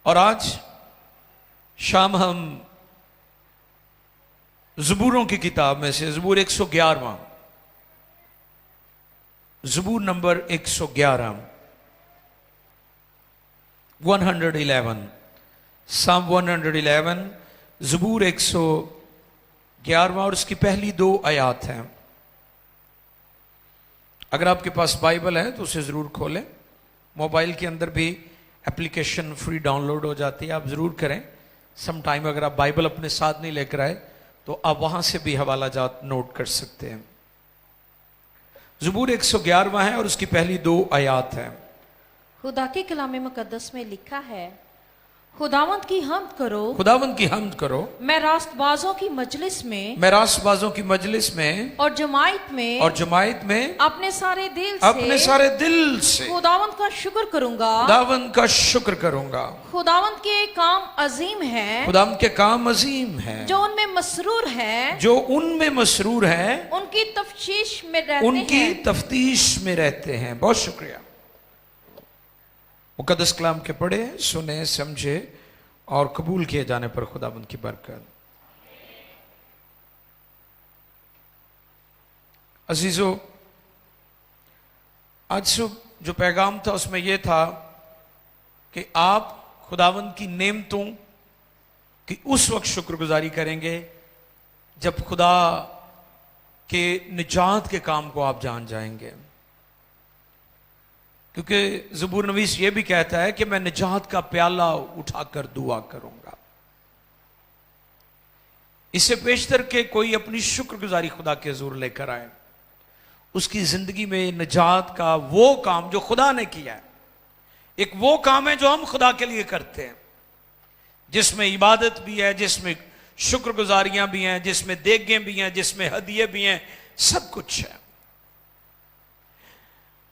और आज शाम हम ज़बूरों की किताब में से ज़बूर 111वां, ज़बूर नंबर 111, 111, साम 111, ज़बूर 111वां और उसकी पहली 2 आयात हैं। अगर आपके पास बाइबल है तो उसे ज़रूर खोलें। मोबाइल के अंदर भी एप्लीकेशन फ्री डाउनलोड हो जाती है, आप ज़रूर करें। सम टाइम अगर आप बाइबल अपने साथ नहीं लेकर आए तो आप वहाँ से भी हवाला जात नोट कर सकते हैं। ज़बूर 111वां है और उसकी पहली 2 आयात है। खुदा के कलाम मुकद्दस में लिखा है, खुदावंत की हम्द करो, खुदावंत की हम्द करो, मैं रास्तबाजों की मजलिस में, मैं रास्तबाजों की मजलिस में और जमायत में, और जमायत में अपने सारे दिल से, अपने सारे दिल से खुदावंत का शुक्र करूंगा। खुदावंत का शुक्र करूंगा। खुदावंत के काम अजीम है, खुदावंत के काम अजीम है, जो उनमें मसरूर है, जो उनमें मसरूर है, उनकी तफ्तीश में रहते उनकी हैं। तफ्तीश में रहते हैं। बहुत शुक्रिया। मुकद्दस कलाम के पढ़े, सुने, समझे और कबूल किए जाने पर खुदावंद की बरकत। अजीजों, आज सुबह जो पैगाम था उसमें यह था कि आप खुदावंद की नेमतों की उस वक्त शुक्रगुजारी करेंगे जब खुदा के निजात के काम को आप जान जाएंगे। क्योंकि ज़बूर नवीस ये भी कहता है कि मैं निजात का प्याला उठाकर दुआ करूंगा। इससे पेशतर के कोई अपनी शुक्रगुजारी खुदा के हुज़ूर लेकर आए, उसकी जिंदगी में निजात का वो काम जो खुदा ने किया है, एक वो काम है जो हम खुदा के लिए करते हैं, जिसमें इबादत भी है, जिसमें शुक्रगुजारियां भी हैं, जिसमें देगें भी हैं, जिसमें हदिये भी हैं, सब कुछ है।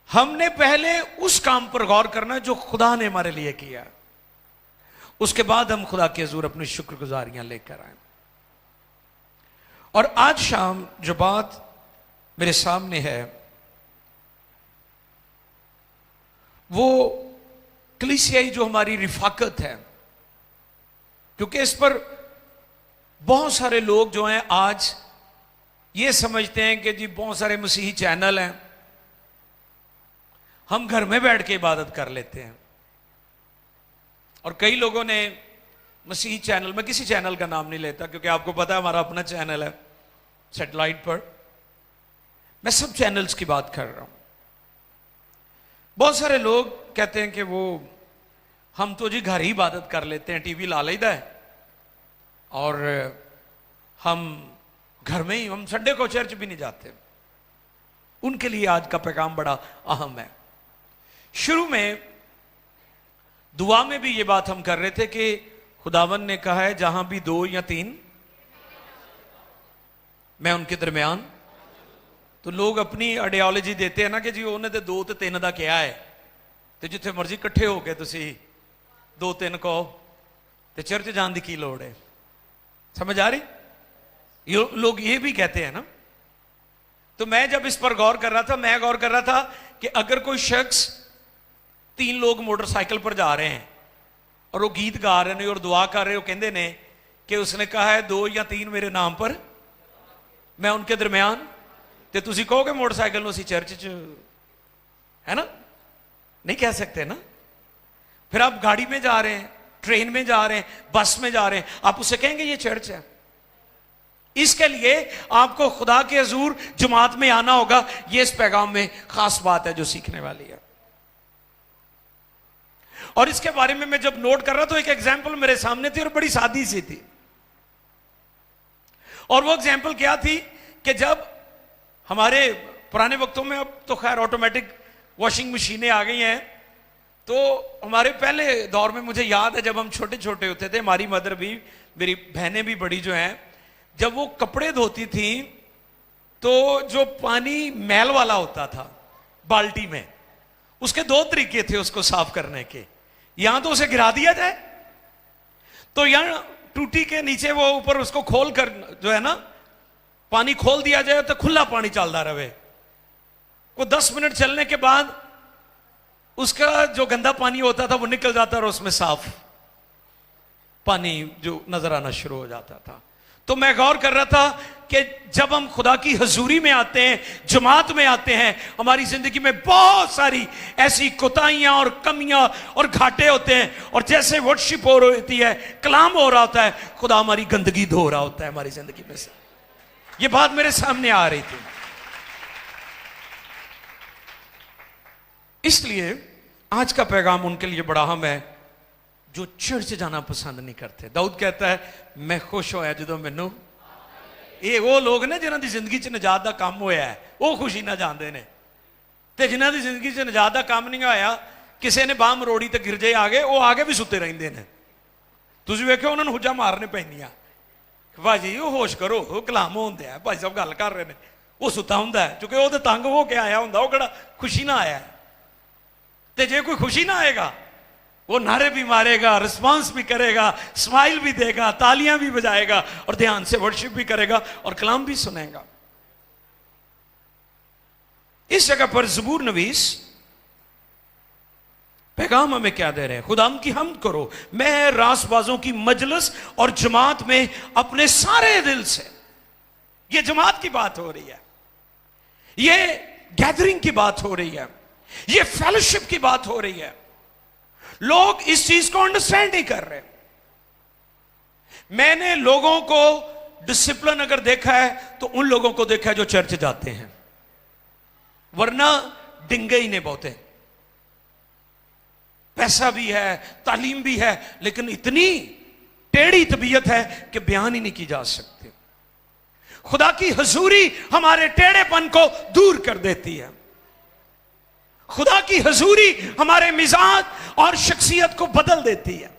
हमने पहले उस काम पर गौर करना जो खुदा ने हमारे लिए किया, उसके बाद हम खुदा के हुज़ूर अपनी शुक्रगुजारियां लेकर आए। और आज शाम जो बात मेरे सामने है वो कलीसियाई जो हमारी रिफाकत है, क्योंकि इस पर बहुत सारे लोग जो हैं आज ये समझते हैं कि जी बहुत सारे मसीही चैनल हैं, हम घर में बैठ के इबादत कर लेते हैं। और कई लोगों ने मसीही चैनल, मैं किसी चैनल का नाम नहीं लेता क्योंकि आपको पता है हमारा अपना चैनल है सैटेलाइट पर, मैं सब चैनल्स की बात कर रहा हूं। बहुत सारे लोग कहते हैं कि वो हम तो जी घर ही इबादत कर लेते हैं, टीवी ला लेता है और हम घर में ही, हम संडे को चर्च भी नहीं जाते। उनके लिए आज का पैगाम बड़ा अहम है। शुरू में दुआ में भी ये बात हम कर रहे थे कि खुदावन ने कहा है जहां भी 2 या 3 मैं उनके दरमियान। तो लोग अपनी आइडियोलॉजी देते हैं ना कि जी उन्हें तो 2 ਤੇ 3 ਦਾ ਕਿਹਾ है, तो जिथे मर्जी इकट्ठे हो के तुसी 2-3 कहो तो चर्च जाने की की लोड़ है। समझ आ रही? लोग ये भी कहते हैं ना। तो मैं जब इस पर गौर कर रहा था, मैं गौर कर रहा था कि अगर कोई शख्स 3 लोग मोटरसाइकिल पर जा रहे हैं और वो गीत गा रहे हैं और दुआ कर रहे हो, कहते ने कि उसने कहा है 2 या 3 मेरे नाम पर मैं उनके दरमियान, तो तुसी कहोगे मोटरसाइकिल नो सी चर्च च है ना? नहीं कह सकते ना। फिर आप गाड़ी में जा रहे हैं, ट्रेन में जा रहे हैं, बस में जा रहे हैं, आप उसे कहेंगे ये चर्च है। इसके लिए आपको खुदा के हुज़ूर जमात में आना होगा। ये इस पैगाम में खास बात है जो सीखने वाली है। और इसके बारे में मैं जब नोट कर रहा तो एक एग्जाम्पल मेरे सामने थी और बड़ी सादी सी थी। और वो एग्जाम्पल क्या थी कि जब हमारे पुराने वक्तों में, अब तो खैर ऑटोमेटिक वॉशिंग मशीनें आ गई हैं, तो हमारे पहले दौर में मुझे याद है जब हम छोटे छोटे होते थे, हमारी मदर भी, मेरी बहनें भी बड़ी जो हैं, जब वो कपड़े धोती थी तो जो पानी मैल वाला होता था बाल्टी में, उसके 2 तरीके थे उसको साफ करने के। यहां तो उसे गिरा दिया जाए, तो यहां टूटी के नीचे वो ऊपर उसको खोल कर जो है ना पानी खोल दिया जाए तो खुला पानी चलता रहे। वो 10 मिनट चलने के बाद उसका जो गंदा पानी होता था वो निकल जाता और उसमें साफ पानी जो नजर आना शुरू हो जाता था। तो मैं गौर कर रहा था कि जब हम खुदा की हजूरी में आते हैं, जमात में आते हैं, हमारी जिंदगी में बहुत सारी ऐसी कोताहियां और कमियां और घाटे होते हैं, और जैसे वर्शिप हो रही होती है, कलाम हो रहा होता है, खुदा हमारी गंदगी धो रहा होता है हमारी जिंदगी में से। ये बात मेरे सामने आ रही थी। इसलिए आज का पैगाम उनके लिए बड़ा अहम है जो चर्च जाना पसंद नहीं करते। दाऊद कहता है मैं खुश होया जो मैनू, ये वो लोग ने जिन्हों की जिंदगी च निजात का काम होया है, वो खुशी ना जानते हैं। तो जिन्हों की जिंदगी च निजात का काम नहीं होया, किसी ने बाह मरोड़ी तो गिरजे आ गए, वो आगे भी सुते रहते हैं। तुम वेखो उन्होंने हुजा मारने पैंदियां, भाजी वो होश करो, वो कलाम होंगे है, भाई साहब गल कर रहे हैं, वो सुता होंगे क्योंकि वो तो तंग हो के आया होंगे, वो कड़ा खुशी ना आया। तो जे कोई खुशी ना आएगा, वो नारे भी मारेगा, रिस्पांस भी करेगा, स्माइल भी देगा, तालियां भी बजाएगा, और ध्यान से वर्शिप भी करेगा और कलाम भी सुनेगा। इस जगह पर ज़बूर नवीस पैगाम हमें क्या दे रहे हैं? खुदाम की हमद करो, मैं रासबाजों की मजलिस और जमात में अपने सारे दिल से। यह जमात की बात हो रही है, यह गैदरिंग की बात हो रही है, यह फेलोशिप की बात हो रही है। लोग इस चीज को अंडरस्टैंड नहीं कर रहे। मैंने लोगों को डिसिप्लिन अगर देखा है तो उन लोगों को देखा है जो चर्च जाते हैं, वरना डिंगे ही ने बहुते। पैसा भी है, तालीम भी है, लेकिन इतनी टेढ़ी तबीयत है कि बयान ही नहीं की जा सकती। खुदा की हजूरी हमारे टेढ़ेपन को दूर कर देती है। खुदा की हजूरी हमारे मिजाज और शख्सियत को बदल देती है।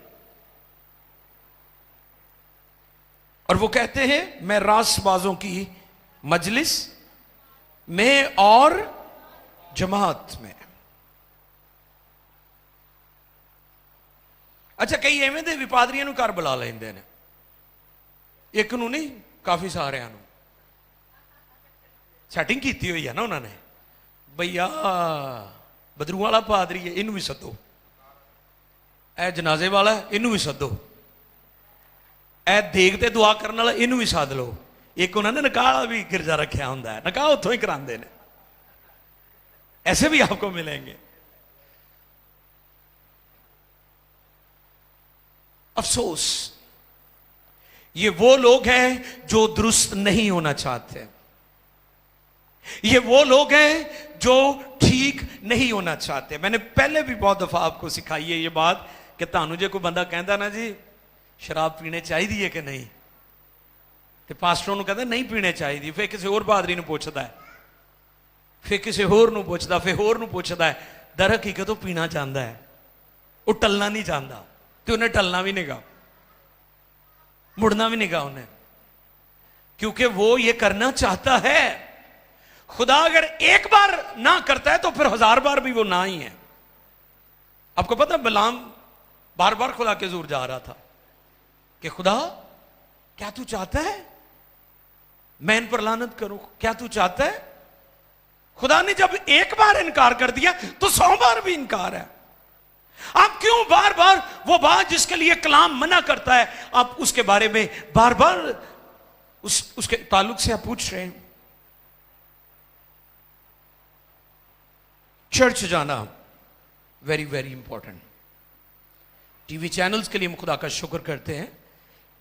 और वो कहते हैं मैं रासबाजों की मजलिस में और जमात में। अच्छा, कई एवें दे विपादरियां नूं घर बुला लेंदे ने, एक नूं नहीं काफी सारियां नूं। सैटिंग की हुई है ना उन्होंने, भैया बदरू वाला पादरी है, इनू भी सदो, ए जनाजे वाला है, इनू भी सदो, ए देग ते दुआ करने वाला इनू भी सद लो। एक उन्होंने निकाह भी गिरजा रखा होंगे है, निकाह उतों ही कराते हैं। ऐसे भी आपको मिलेंगे। अफसोस, ये वो लोग हैं जो दुरुस्त नहीं होना चाहते, ये वो लोग हैं जो ठीक नहीं होना चाहते। मैंने पहले भी बहुत दफा आपको सिखाई है ये बात कि तानू जे कोई बंदा कहता ना जी शराब पीने चाहिए कि नहीं, तो पास्टर नूं कहता नहीं पीने चाहिए, फिर किसी होर बहादरी नूं पुछदा है, फिर किसी होर नूं पुछदा, फिर होर नूं पुछदा है। दर हकीकत वो पीना चाहता है, वो टलना नहीं चाहता, तो उन्हें टलना भी नहीं गा, मुड़ना भी नहीं गा उन्हें, क्योंकि वो ये करना चाहता है। खुदा अगर एक बार ना करता है तो फिर 1000 बार भी वो ना ही है। आपको पता है बिलाम बार बार खुदा के हुजूर जा रहा था कि खुदा क्या तू चाहता है मैं इन पर लानत करूं, क्या तू चाहता है? खुदा ने जब एक बार इनकार कर दिया तो 100 बार भी इनकार है। आप क्यों बार बार वो बात जिसके लिए कलाम मना करता है, आप उसके बारे में बार बार उसके ताल्लुक से आप पूछ रहे हैं? चर्च जाना very very important. TV channels के लिए हम खुदा का शुक्र करते हैं।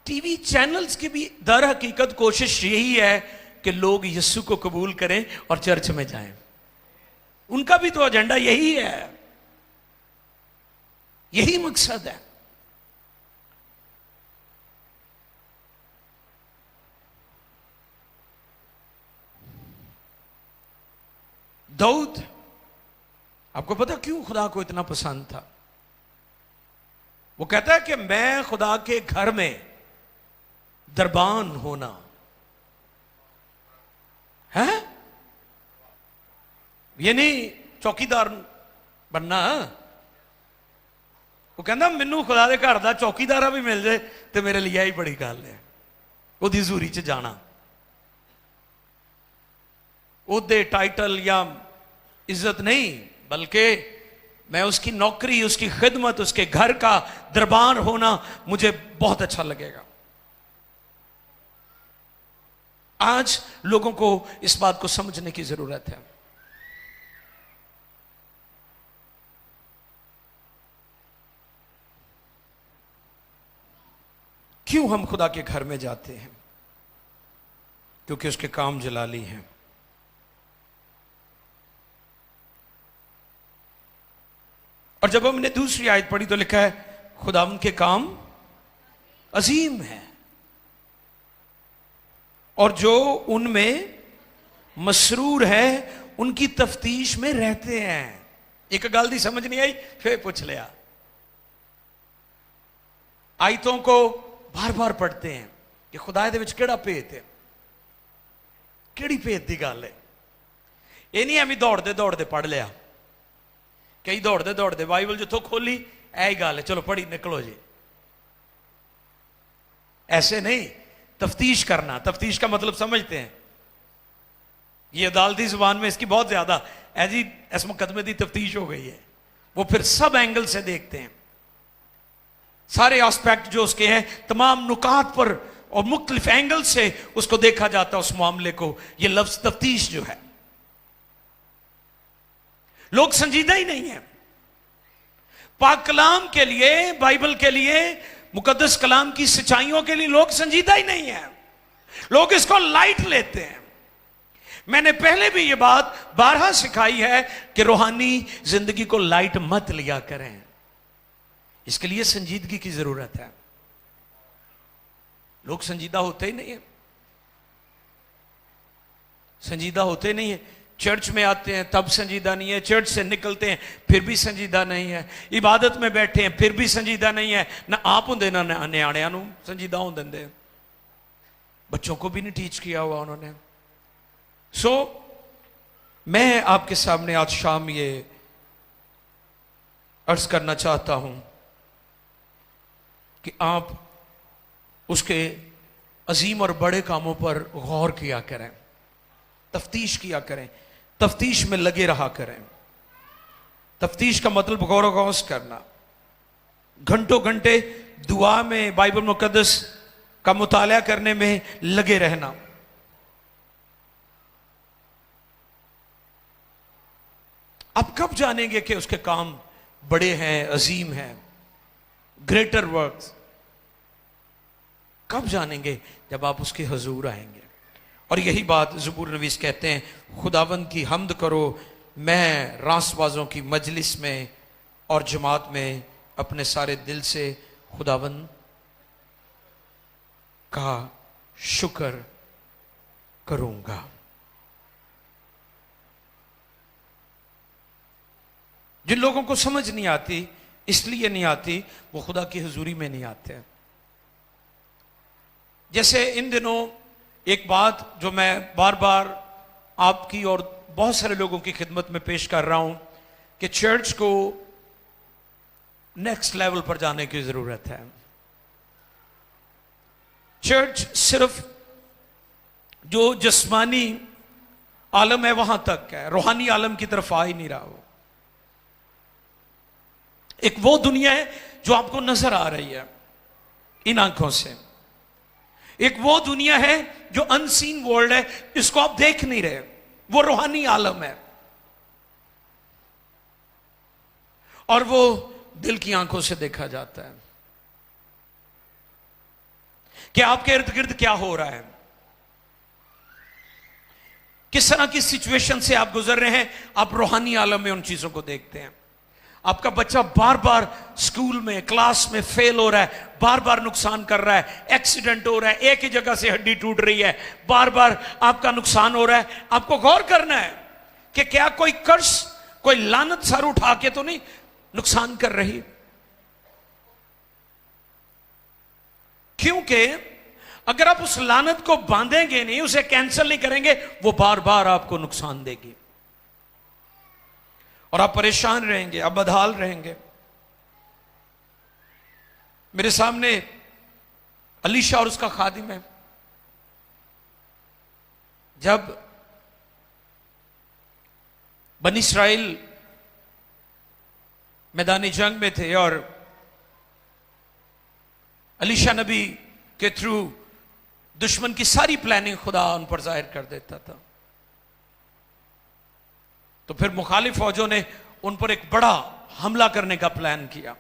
टीवी चैनल्स की भी दर हकीकत कोशिश यही है कि लोग यीशु को कबूल करें और चर्च में जाएं। उनका भी तो एजेंडा यही है, यही मकसद है। दाऊद, आपको पता क्यों खुदा को इतना पसंद था? वो कहता है कि मैं खुदा के घर में दरबान होना है, ये नहीं चौकीदार बनना। वो कहता मैनू खुदा के घर का चौकीदार भी मिल जाए तो मेरे लिए ही बड़ी गल है। ओदी हजूरी च जाना, ओदे टाइटल या इज्जत नहीं, बल्कि मैं उसकी नौकरी, उसकी खिदमत, उसके घर का दरबार होना मुझे बहुत अच्छा लगेगा। आज लोगों को इस बात को समझने की जरूरत है। क्यों हम खुदा के घर में जाते हैं? क्योंकि उसके काम जलाली हैं। और जब हमने दूसरी आयत पढ़ी तो लिखा है खुदा उनके काम अजीम है और जो उनमें मसरूर है उनकी तफ्तीश में रहते हैं। एक गल दी समझ नहीं आई, फिर पूछ लिया। आयतों को बार बार पढ़ते हैं कि खुदा दे विच केड़ा भेत है, केड़ी भेत दी गल है। ये नहीं एवं दौड़ते दौड़ते पढ़ लिया। कई दौड़ते दौड़ते बाइबल जिथों खोली ऐ गल है, चलो पढ़ी निकलो जी। ऐसे नहीं, तफ्तीश करना। तफ्तीश का मतलब समझते हैं? ये अदालती जुबान में इसकी बहुत ज्यादा है जी, इस मुकदमे की तफ्तीश हो गई है। वो फिर सब एंगल से देखते हैं, सारे एस्पेक्ट जो उसके हैं, तमाम नुकात पर और मुख्तलिफ एंगल से उसको देखा जाता है उस मामले को। ये लफ्ज तफ्तीश जो है, लोग संजीदा ही नहीं है पाक कलाम के लिए, बाइबल के लिए, मुकद्दस कलाम की सच्चाइयों के लिए लोग संजीदा ही नहीं है। लोग इसको लाइट लेते हैं। मैंने पहले भी ये बात बारहा सिखाई है कि रूहानी जिंदगी को लाइट मत लिया करें। इसके लिए संजीदगी की जरूरत है। लोग संजीदा होते ही नहीं है, संजीदा होते नहीं है। चर्च में आते हैं तब संजीदा नहीं है, चर्च से निकलते हैं फिर भी संजीदा नहीं है, इबादत में बैठे हैं फिर भी संजीदा नहीं है। ना आप होंगे ना न्याणियां नूं संजीदा होने देंगे, बच्चों को भी नहीं टीच किया हुआ उन्होंने। सो मैं आपके सामने आज शाम ये अर्ज करना चाहता हूं कि आप उसके अजीम और बड़े कामों पर गौर किया करें, तफ्तीश किया करें, तफ्तीश में लगे रहा करें। तफ्तीश का मतलब गौर व गौस करना, घंटों घंटे दुआ में, बाइबल मुकद्दस का मुताला करने में लगे रहना। आप कब जानेंगे कि उसके काम बड़े हैं, अजीम हैं, ग्रेटर वर्क्स? कब जानेंगे? जब आप उसके हजूर आएंगे। और यही बात ज़बूर नवीस कहते हैं, खुदावंद की हम्द करो, मैं रासबाजों की मजलिस में और जमात में अपने सारे दिल से खुदावंद का शुक्र करूंगा। जिन लोगों को समझ नहीं आती, इसलिए नहीं आती, वो खुदा की हुजूरी में नहीं आते। जैसे इन दिनों एक बात जो मैं बार बार आपकी और बहुत सारे लोगों की खिदमत में पेश कर रहा हूं कि चर्च को नेक्स्ट लेवल पर जाने की जरूरत है। चर्च सिर्फ जो जिस्मानी आलम है वहां तक है, रूहानी आलम की तरफ आ ही नहीं रहा। वो एक वो दुनिया है जो आपको नजर आ रही है इन आंखों से, एक वो दुनिया है जो अनसीन वर्ल्ड है, इसको आप देख नहीं रहे, वो रूहानी आलम है। और वो दिल की आंखों से देखा जाता है कि आपके इर्द गिर्द क्या हो रहा है, किस तरह की सिचुएशन से आप गुजर रहे हैं। आप रूहानी आलम में उन चीजों को देखते हैं। आपका बच्चा बार बार स्कूल में, क्लास में फेल हो रहा है, बार बार नुकसान कर रहा है, एक्सीडेंट हो रहा है, एक ही जगह से हड्डी टूट रही है, बार बार आपका नुकसान हो रहा है। आपको गौर करना है कि क्या कोई कर्ज, कोई लानत सर उठा के तो नहीं नुकसान कर रही। क्योंकि अगर आप उस लानत को बांधेंगे नहीं, उसे कैंसिल नहीं करेंगे, वो बार बार आपको नुकसान देगी और आप परेशान रहेंगे, आप बदहाल रहेंगे। मेरे सामने अलीशा और उसका खादिम है। जब बनी इस्राइल मैदानी जंग में थे और अलीशा नबी के थ्रू दुश्मन की सारी प्लानिंग खुदा उन पर जाहिर कर देता था। तो फिर मुखालिफ फौजों ने उन पर एक बड़ा हमला करने का प्लान किया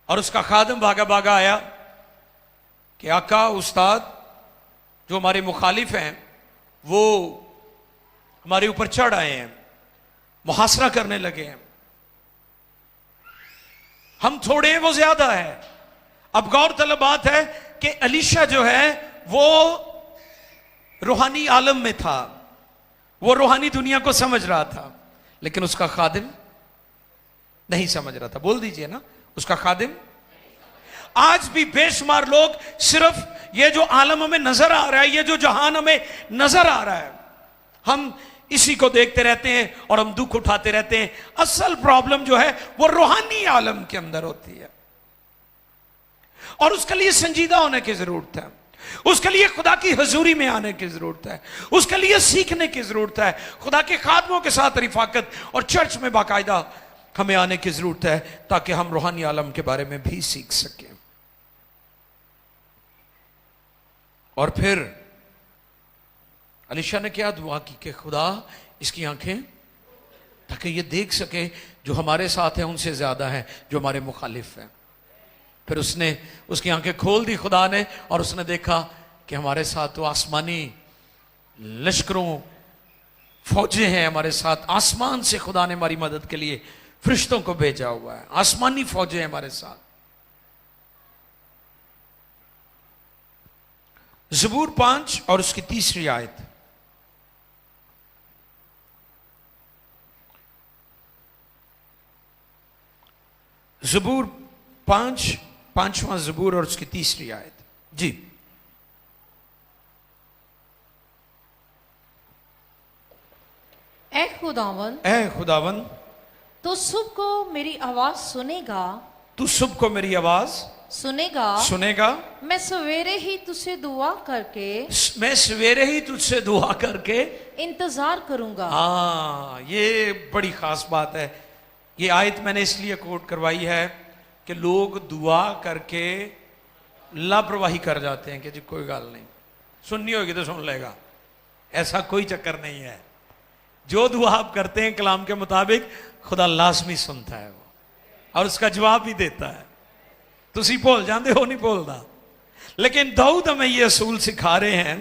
और उसका खादिम भागा भागा आया कि आका उस्ताद, जो हमारे मुखालिफ हैं वो हमारे ऊपर चढ़ आए हैं, मुहासरा करने लगे हैं, हम थोड़े हैं वो ज्यादा है। अब गौरतलब बात है कि अलीशा जो है वो रूहानी आलम में था, वो रूहानी दुनिया को समझ रहा था, लेकिन उसका खादिम नहीं समझ रहा था। बोल दीजिए ना, उसका खादिम। आज भी बेशुमार लोग सिर्फ ये जो आलम हमें नजर आ रहा है, ये जो जहान हमें नजर आ रहा है, हम इसी को देखते रहते हैं और हम दुख उठाते रहते हैं। असल प्रॉब्लम जो है वो रूहानी आलम के अंदर होती है और उसके लिए संजीदा होने की जरूरत है, उसके लिए खुदा की हजूरी में आने की जरूरत है, उसके लिए सीखने की जरूरत है, खुदा के खादमों के साथ रिफाकत और चर्च में बाकायदा हमें आने की जरूरत है ताकि हम रूहानी आलम के बारे में भी सीख सकें। और फिर अलीशा ने क्या दुआ की कि खुदा इसकी आंखें, ताकि ये देख सके जो हमारे साथ हैं उनसे ज्यादा है जो हमारे मुखालिफ हैं। फिर उसने उसकी आंखें खोल दी खुदा ने और उसने देखा कि हमारे साथ तो आसमानी लश्करों फौजें हैं हमारे साथ। आसमान से खुदा ने हमारी मदद के लिए फरिश्तों को भेजा हुआ है, आसमानी फौजें हमारे साथ। ज़बूर 5 और उसकी 3री आयत। ज़बूर 5वां ज़बूर और उसकी 3री आयत जी। ऐ खुदावन, ऐ खुदावन, तो सुबह को मेरी आवाज सुनेगा, तू सुबह को मेरी आवाज सुनेगा। मैं सवेरे ही तुझसे दुआ करके, मैं सवेरे ही तुझसे दुआ करके इंतजार करूंगा। हाँ, ये बड़ी खास बात है। ये आयत मैंने इसलिए कोट करवाई है कि लोग दुआ करके लापरवाही कर जाते हैं कि जी कोई गल नहीं, सुननी होगी तो सुन लेगा। ऐसा कोई चक्कर नहीं है। जो दुआ आप करते हैं कलाम के मुताबिक, खुदा लाजमी सुनता है वो और उसका जवाब भी देता है। तुसी भूल जाते हो, नहीं भूलता। लेकिन दाऊद हमें ये असूल सिखा रहे हैं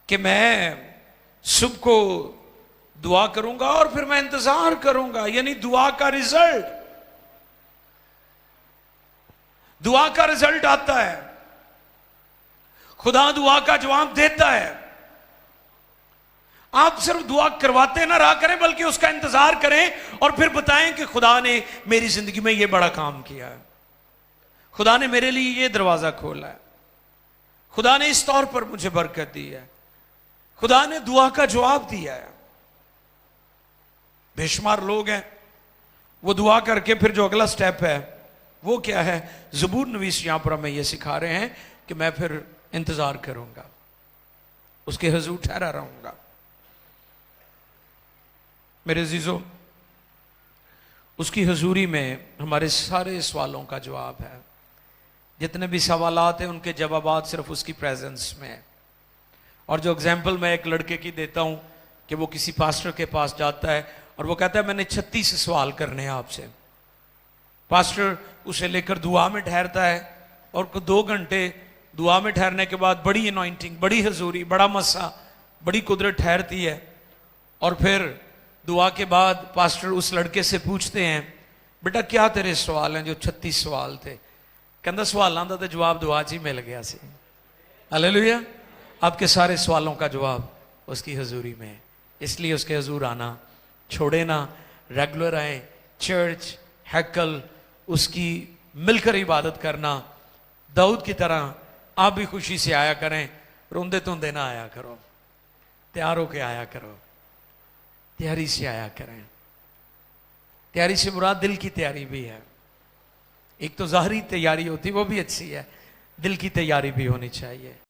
कि मैं सुबह को दुआ करूंगा और फिर मैं इंतजार करूंगा, यानी दुआ का रिजल्ट, दुआ का रिजल्ट आता है, खुदा दुआ का जवाब देता है। आप सिर्फ दुआ करवाते ना रहा करें, बल्कि उसका इंतजार करें और फिर बताएं कि खुदा ने मेरी जिंदगी में यह बड़ा काम किया है, खुदा ने मेरे लिए यह दरवाजा खोला है, खुदा ने इस तौर पर मुझे बरकत दी है, खुदा ने दुआ का जवाब दिया है। बेशुमार लोग हैं वो दुआ करके फिर जो अगला स्टेप है वो क्या है। ज़बूर नवीस यहां पर हमें यह सिखा रहे हैं कि मैं फिर इंतजार करूंगा, उसके हुजूर ठहरा रहूंगा। मेरे अजीजों, उसकी हजूरी में हमारे सारे सवालों का जवाब है। जितने भी सवालात हैं उनके जवाबात सिर्फ उसकी प्रेजेंस में है। और जो एग्जाम्पल मैं एक लड़के की देता हूं कि वो किसी पास्टर के पास जाता है और वो कहता है मैंने 36 सवाल करने हैं आपसे। पास्टर उसे लेकर दुआ में ठहरता है और 2 घंटे दुआ में ठहरने के बाद बड़ी अनॉइंटिंग, बड़ी हजूरी, बड़ा मसा, बड़ी कुदरत ठहरती है। और फिर दुआ के बाद पास्टर उस लड़के से पूछते हैं बेटा क्या तेरे सवाल हैं जो 36 सवाल थे। कहता सवालों का तो जवाब दुआ च ही मिल गया सी। हालेलुया। आपके सारे सवालों का जवाब उसकी हजूरी में है, इसलिए उसके हजूर आना छोड़े ना, रेगुलर आए, चर्च, हैकल, उसकी मिलकर इबादत करना। दाऊद की तरह आप भी खुशी से आया करें, रोंदे धोंदे ना आया करो, तैयार होके आया करो, तैयारी से आया करें। तैयारी से मुराद दिल की तैयारी भी है। एक तो ज़ाहरी तैयारी होती वो भी अच्छी है, दिल की तैयारी भी होनी चाहिए।